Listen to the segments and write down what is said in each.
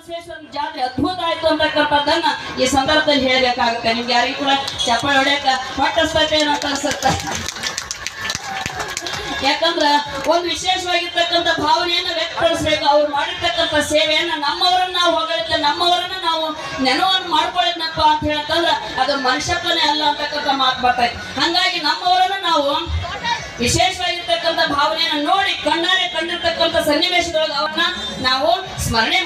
ಬಸವೇಶ್ವರ ಜಾತ್ರೆ ಅದ್ಭುತ ಆಯ್ತು ಅಂತಕ್ಕಂಥದ್ದನ್ನ ಈ ಸಂದರ್ಭದಲ್ಲಿ ಹೇಳಬೇಕಾಗುತ್ತೆ. ನಿಮ್ಗೆ ಯಾರಿಗೂ ಕೂಡ ಚಪ್ಪಾಳೆ ಹೊಡೆಯಕ ಹೊಟ್ಟಸ್ತೈತೆ ಅಂತ ಅನ್ಸುತ್ತೆ. ಯಾಕಂದ್ರ ಒಂದು ವಿಶೇಷವಾಗಿರ್ತಕ್ಕಂಥ ಭಾವನೆಯನ್ನ ವ್ಯಕ್ತಪಡಿಸ್ಬೇಕು. ಅವ್ರು ಮಾಡಿರ್ತಕ್ಕಂಥ ಸೇವೆಯನ್ನ ನಮ್ಮವರನ್ನ ನಾವು ಹೊಗಳಿದ್ದೆ, ನಮ್ಮವರನ್ನ ನಾವು ನೆನವನ್ನು ಮಾಡ್ಕೊಳ್ಳಿದ್ನಪ್ಪ ಅಂತ ಹೇಳ್ತಂದ್ರ ಅದು ಮನುಷ್ಯತ್ವನೇ ಅಲ್ಲ ಅಂತಕ್ಕಂಥ ಮಾತು ಬರ್ತೈತೆ. ಹಂಗಾಗಿ ನಮ್ಮವರನ್ನ ನಾವು ವಿಶೇಷವಾಗಿರ್ತಕ್ಕಂಥ ಭಾವನೆಯನ್ನ ನೋಡಿ ಕಣ್ಣಾರೆ ಕಂಡಿರ್ತಕ್ಕಂಥ ಸನ್ನಿವೇಶದೊಳಗೆ ಅವನ್ನ ನಾವು ಸ್ಮರಣೆ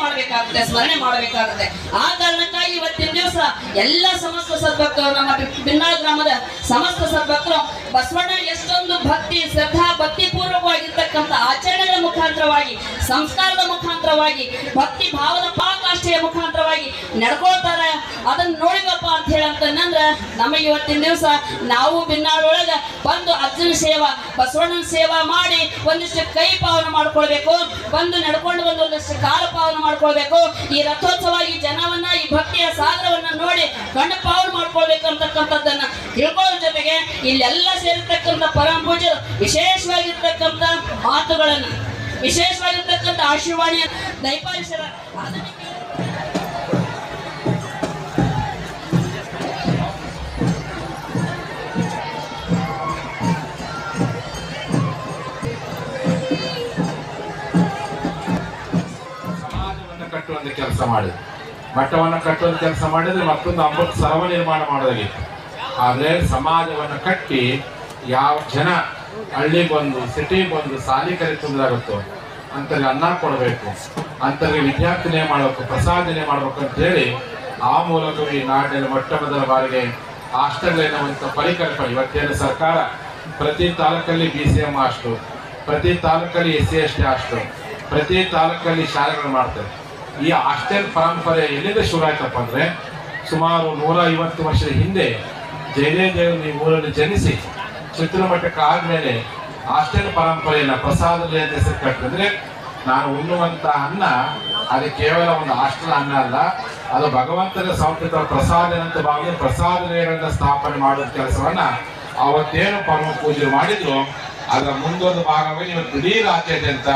ಮಾಡಬೇಕಾಗುತ್ತೆ. ಆ ಕಾರಣಕ್ಕಾಗಿ ಇವತ್ತಿನ ದಿವಸ ಎಲ್ಲ ಸಮಸ್ತ ಸದ್ಭಕ್ತರು, ನಮ್ಮ ಬಿನ್ನಾಳ ಗ್ರಾಮದ ಸಮಸ್ತ ಸದ್ಭಕ್ತರು ಬಸವಣ್ಣ ಎಷ್ಟೊಂದು ಭಕ್ತಿ ಶ್ರದ್ಧಾ ಭಕ್ತಿ ಪೂರ್ವಕವಾಗಿರ್ತಕ್ಕಂಥ ಆಚರಣೆಗಳ ಮುಖಾಂತರವಾಗಿ, ಸಂಸ್ಕಾರದ ಮುಖಾಂತರವಾಗಿ, ಭಕ್ತಿ ಭಾವದ ಪರಾಕಾಷ್ಠೆಯ ಮುಖಾಂತರವಾಗಿ ನಡ್ಕೊಳ್ತಾರೆ. ಅದನ್ನ ನೋಡಿವಪ್ಪ ಅಂತ ಹೇಳಂತಂದ್ರೆ ನಮಗೆ ಇವತ್ತಿನ ದಿವಸ ನಾವು ಬಿನ್ನಾಳೊಳಗ ಬಂದು ಅಜ್ಜನ ಸೇವಾ, ಬಸವಣ್ಣನ ಸೇವಾ ಮಾಡಿ ಒಂದಿಷ್ಟು ಕೈ ಪಾವನ ಮಾಡ್ಕೊಳ್ಬೇಕು, ಬಂದು ನಡ್ಕೊಂಡು ಬಂದು ಒಂದಿಷ್ಟು ಕಾಲ ಪಾವನ ಮಾಡ್ಕೊಳ್ಬೇಕು. ಈ ರಥೋತ್ಸವ, ಈ ಜನವನ್ನ, ಈ ಭಕ್ತಿಯ ಸಾಗರವನ್ನ ನೋಡಿ ಕಣ್ಣು ಪಾವನ ಮಾಡ್ಕೊಳ್ಬೇಕು ಅಂತಕ್ಕಂಥದ್ದನ್ನ ತಿಳ್ಕೊಳ್ಳೋದ್ರ ಜೊತೆಗೆ ಇಲ್ಲೆಲ್ಲ ಸೇರಿರ್ತಕ್ಕಂಥ ಪರಮ ಪೂಜ್ಯರು ವಿಶೇಷವಾಗಿರ್ತಕ್ಕಂಥ ಮಾತುಗಳನ್ನು, ವಿಶೇಷವಾಗಿರ್ತಕ್ಕಂಥ ಆಶೀರ್ವಾಣಿಯ ದಯಪಾಲಿಸರ ಕಟ್ಟುವಂತ ಕೆಲಸ ಮಾಡಿದ್ರು, ಮಠವನ್ನು ಕಟ್ಟುವಂತ ಕೆಲಸ ಮಾಡಿದ್ರೆ ಮತ್ತೊಂದು ಅಮೃತ ಸರವ ನಿರ್ಮಾಣ ಮಾಡೋದಾಗಿತ್ತು. ಆದ್ರೆ ಸಮಾಜವನ್ನು ಕಟ್ಟಿ ಯಾವ ಜನ ಹಳ್ಳಿಗೆ ಬಂದು ಸಿಟಿಗೆ ಬಂದು ಸಾಲಿ ಕರೆ ತೊಂದರಾಗುತ್ತೋ ಅಂತಲ್ಲಿ ಅನ್ನ ಕೊಡಬೇಕು, ಅಂತಲ್ಲಿ ವಿದ್ಯಾರ್ಥಿನೇ ಮಾಡಬೇಕು, ಪ್ರಸಾದನೆ ಮಾಡ್ಬೇಕು ಅಂತ ಹೇಳಿ ಆ ಮೂಲಕ ಈ ನಾಡಿನ ಮೊಟ್ಟ ಮೊದಲ ಬಾರಿಗೆ ಹಾಸ್ಟೆಲ್ ಎನ್ನುವಂಥ ಪರಿಕಲ್ಪನೆ ಇವತ್ತೇನು ಸರ್ಕಾರ ಪ್ರತಿ ತಾಲೂಕಲ್ಲಿ BCM ಹಾಸ್ಟೆಲ್, ಪ್ರತಿ ತಾಲೂಕಲ್ಲಿ SC/ST ಹಾಸ್ಟೆಲ್, ಪ್ರತಿ ತಾಲೂಕಲ್ಲಿ ಶಾಲೆಗಳು ಮಾಡ್ತಾರೆ. ಈ ಹಾಸ್ಟೆಲ್ ಪರಂಪರೆ ಎಲ್ಲಿಂದ ಶುರು ಆಯ್ತಪ್ಪ ಅಂದ್ರೆ ಸುಮಾರು 150 ವರ್ಷದ ಹಿಂದೆ ಜಯದೇವರು ಈ ಊರಲ್ಲಿ ಜನಿಸಿ ಚಿತ್ರಮಟ್ಟಕ್ಕೆ ಆದ್ಮೇಲೆ ಹಾಸ್ಟೆಲ್ ಪರಂಪರೆಯನ್ನ ಪ್ರಸಾದ ಹೆಸರು ಕಟ್ಟಿದ್ರೆ, ನಾನು ಉಣ್ಣುವಂತ ಅನ್ನ ಅದು ಕೇವಲ ಒಂದು ಹಾಸ್ಟೆಲ್ ಅನ್ನ ಅಲ್ಲ, ಅದು ಭಗವಂತನ ಸಂಸ್ಕೃತ ಪ್ರಸಾದ ಅಂತ ಭಾಗ ಪ್ರಸಾದಗಳನ್ನ ಸ್ಥಾಪನೆ ಮಾಡುವ ಕೆಲಸವನ್ನ ಅವತ್ತೇನು ಪರಮ ಪೂಜೆ ಮಾಡಿದ್ರು ಅದರ ಮುಂದೊಂದು ಭಾಗವಾಗಿ ಇವತ್ತು ಇಡೀ ರಾಜ್ಯಾದ್ಯಂತ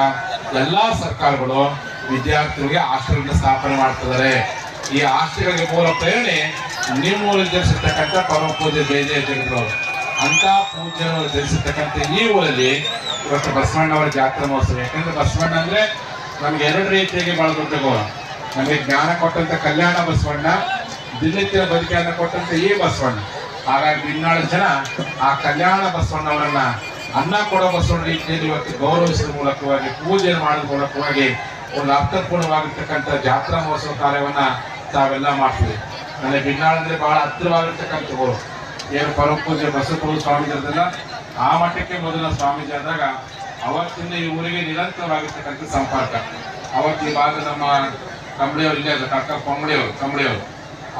ಎಲ್ಲಾ ಸರ್ಕಾರಗಳು ವಿದ್ಯಾರ್ಥಿಗಳಿಗೆ ಹಾಸ್ಟೆಲ್ ಸ್ಥಾಪನೆ ಮಾಡ್ತಿದ್ದಾರೆ. ಈ ಹಾಸ್ಟೆಲ್ಗೆ ಮೂಲ ಪ್ರೇರಣೆ ನಿಮ್ಮೂರಲ್ಲಿ ಜನಿಸಿರ್ತಕ್ಕಂಥ ಪರಮ ಪೂಜೆ ಜಯ ಜಗದ್ರವರು ಅಂತ ಪೂಜೆಯನ್ನು ಧರಿಸಿರ್ತಕ್ಕಂಥ ಈ ಊರಲ್ಲಿ ಇವತ್ತು ಬಸವಣ್ಣವರ ಜಾತ್ರಾ ಮಹೋತ್ಸವ. ಯಾಕಂದ್ರೆ ಬಸವಣ್ಣ ಅಂದ್ರೆ ನಮ್ಗೆ ಎರಡು ರೀತಿಯಾಗಿ ಬಹಳ ದೊಡ್ಡ ಗೌರವ. ನಮಗೆ ಜ್ಞಾನ ಕೊಟ್ಟಂತ ಕಲ್ಯಾಣ ಬಸವಣ್ಣ, ದಿನನಿತ್ಯ ಬದುಕಿಯನ್ನು ಕೊಟ್ಟಂತ ಈ ಬಸವಣ್ಣ. ಹಾಗಾಗಿ ಬಿನ್ನಾಳ ಜನ ಆ ಕಲ್ಯಾಣ ಬಸವಣ್ಣವರನ್ನ ಅನ್ನ ಕೊಡೋ ಬಸವಣ್ಣ ರೀತಿಯಲ್ಲಿ ಇವತ್ತು ಗೌರವಿಸುವ ಮೂಲಕವಾಗಿ, ಪೂಜೆ ಮಾಡೋದ್ರ ಮೂಲಕವಾಗಿ ಒಂದು ಅರ್ಥಪೂರ್ಣವಾಗಿರ್ತಕ್ಕಂಥ ಜಾತ್ರಾ ಮಹೋತ್ಸವ ಕಾರ್ಯವನ್ನ ತಾವೆಲ್ಲ ಮಾಡ್ತೀವಿ. ನನಗೆ ಬಿನ್ನಾಳ ಅಂದ್ರೆ ಬಹಳ ಹತ್ತಿರವಾಗಿರ್ತಕ್ಕಂಥವ್ರು. ಏನು ಪರಮ ಪೂಜೆ ಬಸವಪ್ರಭು ಸ್ವಾಮೀಜಿ ಇರೋದಿಲ್ಲ, ಆ ಮಠಕ್ಕೆ ಮೊದಲ ಸ್ವಾಮೀಜಿ ಆದಾಗ ಅವತ್ತಿಂದ ಈ ಊರಿಗೆ ನಿರಂತರವಾಗಿರ್ತಕ್ಕಂಥ ಸಂಪರ್ಕ. ಅವತ್ತು ಈ ಭಾಗ ನಮ್ಮ ಕಂಬಳಿಯವರು ಇಲ್ಲೇ ಅದ, ಕಾಕ ಕಂಬಳಿಯವರು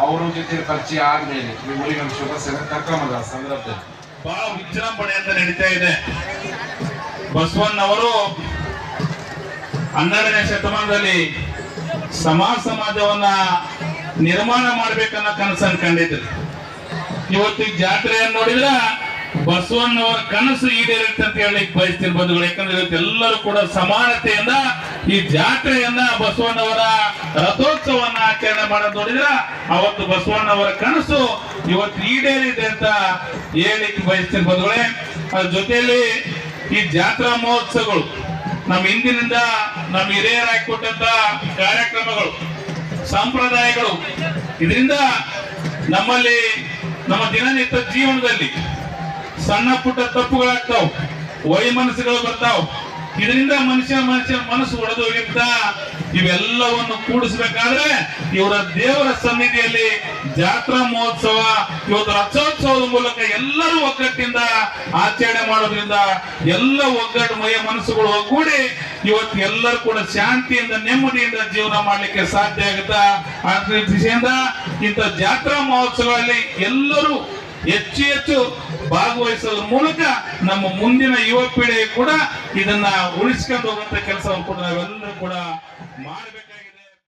ಅವ್ರ ಜೊತೆ ಪರಿಚಯ ಆದ್ಮೇಲೆ ಈ ಊರಿಗೆ ನಮ್ಮ ಶುಭ ಸೇವೆ ಕರ್ಕೊಂಬಂದ ಸಂದರ್ಭದಲ್ಲಿ ಬಹಳ ವಿಜೃಂಭಣೆಯಿಂದ ನಡೀತಾ ಇದೆ. ಬಸವಣ್ಣವರು 12ನೇ ಶತಮಾನದಲ್ಲಿ ಸಮಾಜವನ್ನ ನಿರ್ಮಾಣ ಮಾಡ್ಬೇಕನ್ನೋ ಕನಸನ್ನು ಕಂಡಿದ್ರು. ಇವತ್ತು ಈ ಜಾತ್ರೆಯನ್ನು ನೋಡಿದ್ರ ಬಸವಣ್ಣವರ ಕನಸು ಈಡೇರುತ್ತೆ ಅಂತ ಹೇಳಲಿಕ್ಕೆ ಬಯಸ್ತೀನಿ ಬಂಧುಗಳು. ಯಾಕಂದ್ರೆ ಇವತ್ತು ಎಲ್ಲರೂ ಕೂಡ ಸಮಾನತೆಯಿಂದ ಈ ಜಾತ್ರೆಯನ್ನ ಬಸವಣ್ಣವರ ರಥೋತ್ಸವನ್ನ ಆಚರಣೆ ಮಾಡೋದು ನೋಡಿದ್ರ ಅವತ್ತು ಬಸವಣ್ಣವರ ಕನಸು ಇವತ್ತು ಈಡೇರಿದೆ ಅಂತ ಹೇಳಿಕ್ಕೆ ಬಯಸ್ತೀನಿ ಬಂಧುಗಳೇ. ಅದ್ರ ಜೊತೆಯಲ್ಲಿ ಈ ಜಾತ್ರಾ ಮಹೋತ್ಸವಗಳು ನಮ್ಮ ಹಿಂದಿನಿಂದ ನಮ್ಮ ಹಿರಿಯರಾಗಿ ಕೊಟ್ಟಂತ ಕಾರ್ಯಕ್ರಮಗಳು, ಸಂಪ್ರದಾಯಗಳು, ಇದರಿಂದ ನಮ್ಮಲ್ಲಿ ನಮ್ಮ ದಿನನಿತ್ಯ ಜೀವನದಲ್ಲಿ ಸಣ್ಣ ಪುಟ್ಟ ತಪ್ಪುಗಳಾಗ್ತಾವ್, ವೈಮನಸ್ಸುಗಳು ಬರ್ತಾವ್. ಇದರಿಂದ ಮನುಷ್ಯ ಮನಸ್ಸು ಒಡೆದೋಗಿರ್ತ ಇವೆಲ್ಲವನ್ನು ಕೂಡಿಸ್ಬೇಕಾದ್ರೆ ಇವರ ದೇವರ ಸನ್ನಿಧಿಯಲ್ಲಿ ಜಾತ್ರಾ ಮಹೋತ್ಸವ, ಇವತ್ತು ರಥೋತ್ಸವದ ಮೂಲಕ ಎಲ್ಲರೂ ಒಗ್ಗಟ್ಟಿಂದ ಆಚರಣೆ ಮಾಡೋದ್ರಿಂದ ಎಲ್ಲ ಒಗ್ಗಟ್ಟು ಮಯ ಮನಸ್ಸುಗಳು ಒಗ್ಗೂಡಿ ಇವತ್ತು ಎಲ್ಲರೂ ಕೂಡ ಶಾಂತಿಯಿಂದ ನೆಮ್ಮದಿಯಿಂದ ಜೀವನ ಮಾಡ್ಲಿಕ್ಕೆ ಸಾಧ್ಯ ಆಗುತ್ತಾ. ಆ ದೃಷ್ಟಿಯಿಂದ ಇಂಥ ಜಾತ್ರಾ ಮಹೋತ್ಸವಗಳಲ್ಲಿ ಎಲ್ಲರೂ ಹೆಚ್ಚು ಭಾಗವಹಿಸೋದ್ರ ಮೂಲಕ ನಮ್ಮ ಮುಂದಿನ ಯುವ ಪೀಳಿಗೆ ಕೂಡ ಇದನ್ನ ಉಳಿಸ್ಕೊಂಡು ಹೋಗುವಂತ ಕೆಲಸವನ್ನು ಕೂಡ ನಾವೆಲ್ಲರೂ ಕೂಡ ಮಾಡಬೇಕು.